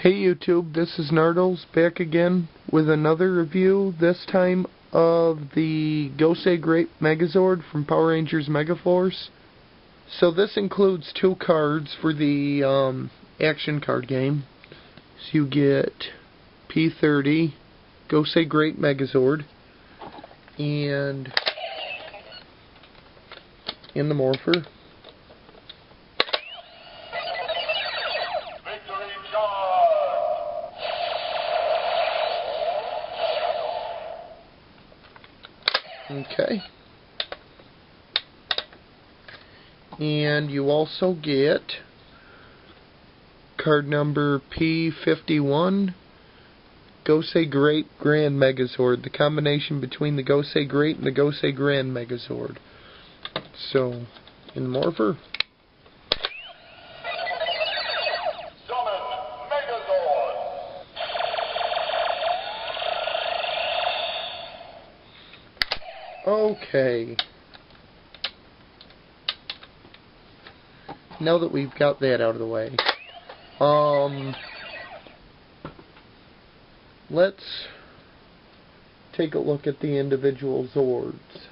Hey YouTube, this is Nardles back again with another review, this time of the Gosei Great Megazord from Power Rangers MegaForce. So this includes two cards for the action card game. So you get P30, Gosei Great Megazord, and in the morpher. Okay. And you also get card number P51, Gosei Great Grand Megazord, the combination between the Gosei Great and the Gosei Grand Megazord. So, in morpher. Summon Megazord. Okay. Now that we've got that out of the way, let's take a look at the individual Zords.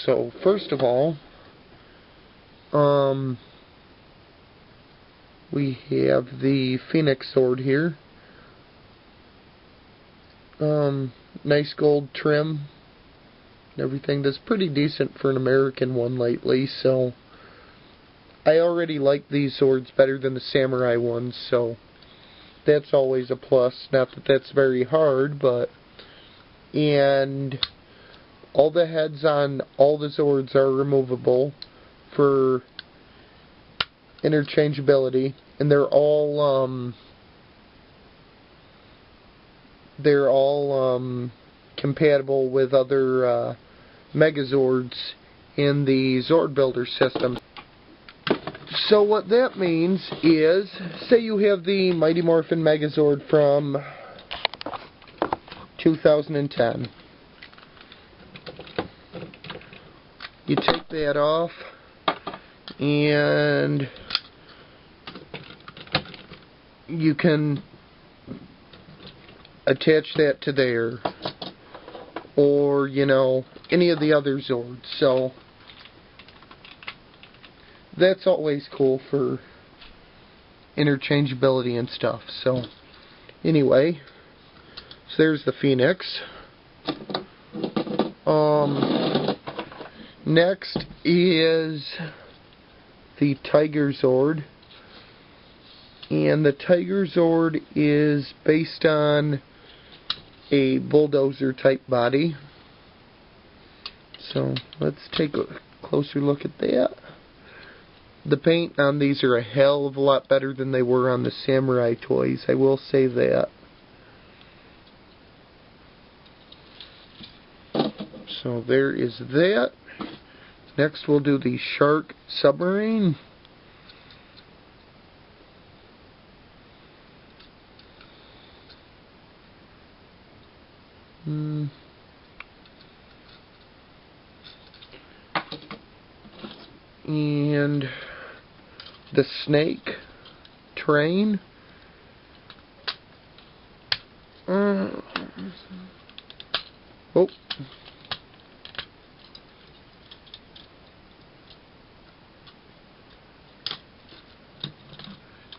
So, first of all, we have the Phoenix Zord here. Nice gold trim. Everything that's pretty decent for an American one lately, so I already like these Zords better than the Samurai ones, so that's always a plus. Not that that's very hard, but... And all the heads on all the Zords are removable for interchangeability, and they're all compatible with other Megazords in the Zord Builder system. So what that means is, say you have the Mighty Morphin Megazord from 2010. You take that off, and you can attach that to there, or, you know, any of the other Zords. So that's always cool for interchangeability and stuff. So anyway, so there's the Phoenix. Next is the Tiger Zord, and the Tiger Zord is based on a bulldozer type body. So let's take a closer look at that. The paint on these are a hell of a lot better than they were on the Samurai toys, I will say that. So there is that. Next we'll do the Shark Submarine. And the Snake Train. Oh.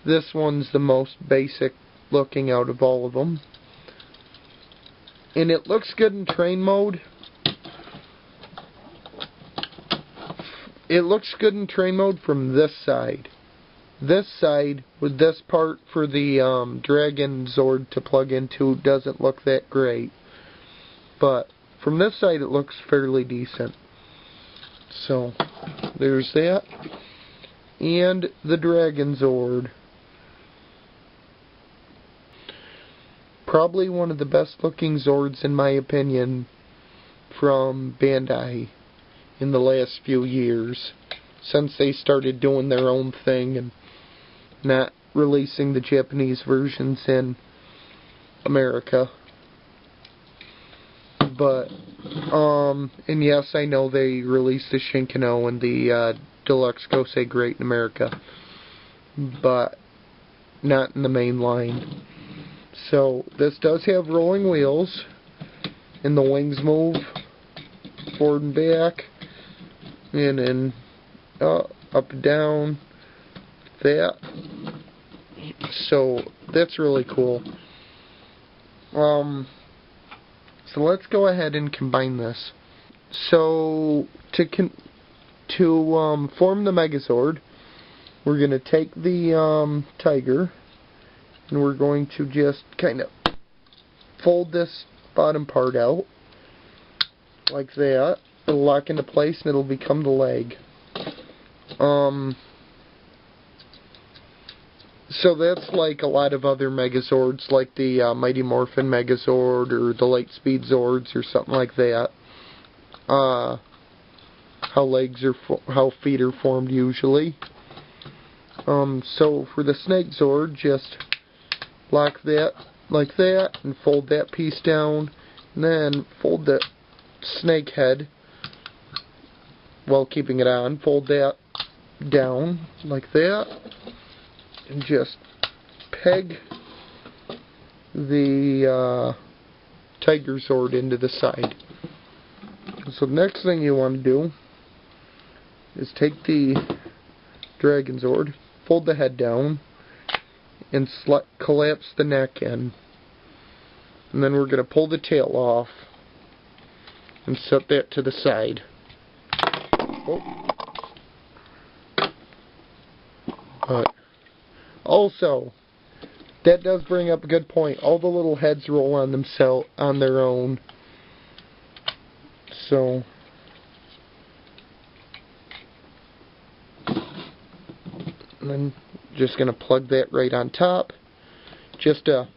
This one's the most basic looking out of all of them. And it looks good in train mode. It looks good in train mode from this side. This side, with this part for the Dragon Zord to plug into, doesn't look that great. But from this side it looks fairly decent. So, there's that. And the Dragon Zord. Probably one of the best looking Zords in my opinion from Bandai in the last few years, since they started doing their own thing and not releasing the Japanese versions in America. But and yes, I know they released the Shinkano and the Deluxe Gosei Great in America, but not in the main line. So this does have rolling wheels, and the wings move forward and back, and then up and down, that. So that's really cool. So let's go ahead and combine this. So to form the Megazord, we're going to take the Tiger, and we're going to just kind of fold this bottom part out like that. It'll lock into place and it'll become the leg. So that's like a lot of other Megazords, like the Mighty Morphin Megazord or the Lightspeed Zords or something like that. How feet are formed usually. So for the Snake Zord, just lock that like that and fold that piece down, and then fold the snake head while keeping it on. Fold that down like that, and just peg the Tiger Zord into the side. So the next thing you want to do is take the Dragon Zord, fold the head down, and collapse the neck in. And then we're going to pull the tail off and set that to the side. Oh. But also, that does bring up a good point. All the little heads roll on themselves on their own. So and then just going to plug that right on top. Just a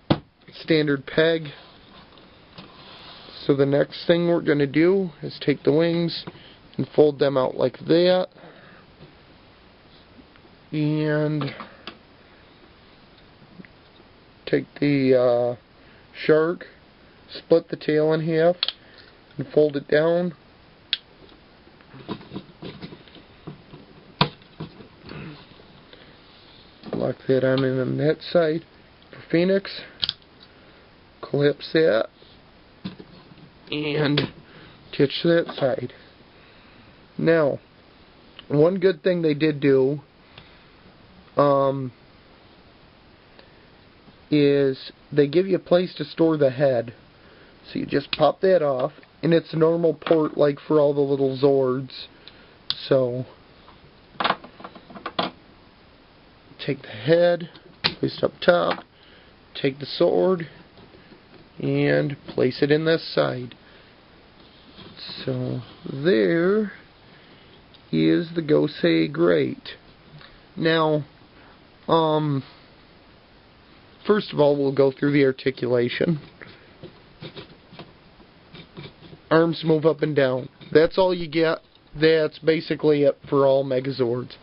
standard peg. So the next thing we're going to do is take the wings and fold them out like that. And take the shark, split the tail in half, and fold it down. Lock that on that side. For Phoenix, collapse that and attach to that side. Now, one good thing they did do is they give you a place to store the head. So you just pop that off, and it's a normal port like for all the little Zords. So take the head, place it up top, take the sword, and place it in this side. So there is the Gosei grate. Now, first of all, we'll go through the articulation. Arms move up and down. That's all you get. That's basically it for all Megazords.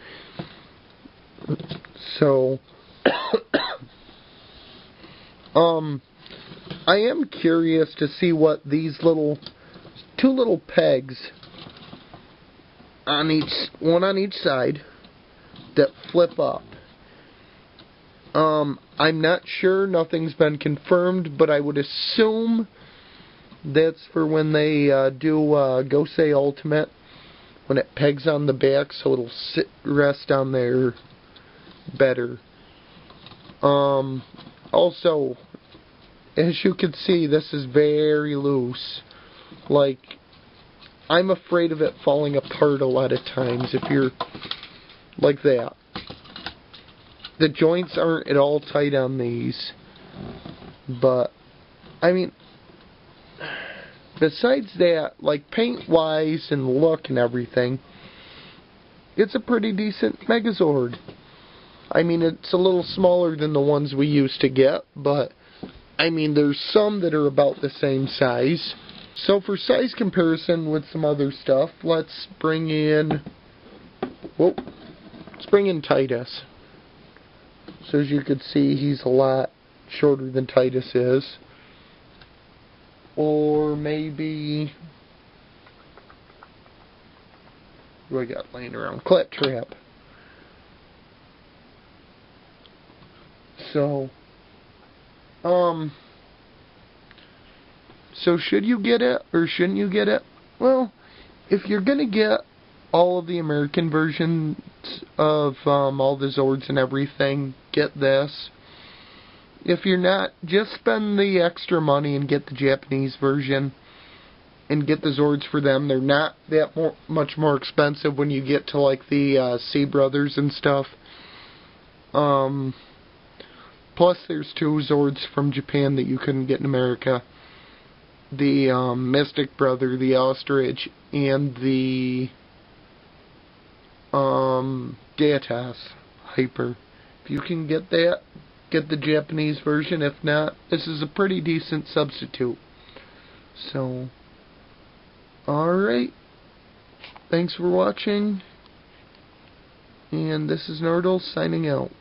So, I am curious to see what these two little pegs on one on each side that flip up. I'm not sure, nothing's been confirmed, but I would assume that's for when they do Gosei Ultimate, when it pegs on the back so it'll rest on there better. Also, as you can see, this is very loose. Like, I'm afraid of it falling apart a lot of times if you're like that. The joints aren't at all tight on these, but I mean, besides that, like paint-wise and look and everything, it's a pretty decent Megazord. I mean, it's a little smaller than the ones we used to get, but I mean, there's some that are about the same size. So for size comparison with some other stuff, let's bring in Titus. So as you can see, he's a lot shorter than Titus is. Or maybe, what do I got laying around? Claptrap. So, so should you get it, or shouldn't you get it? Well, if you're gonna get all of the American versions of all the Zords and everything, get this. If you're not, just spend the extra money and get the Japanese version and get the Zords for them. They're not that much more expensive when you get to like the C Brothers and stuff. Plus there's 2 Zords from Japan that you couldn't get in America. The Mystic Brother, the Ostrich, and the Datas Hyper. If you can get that, get the Japanese version. If not, this is a pretty decent substitute. So, alright. Thanks for watching. And this is Nerdle signing out.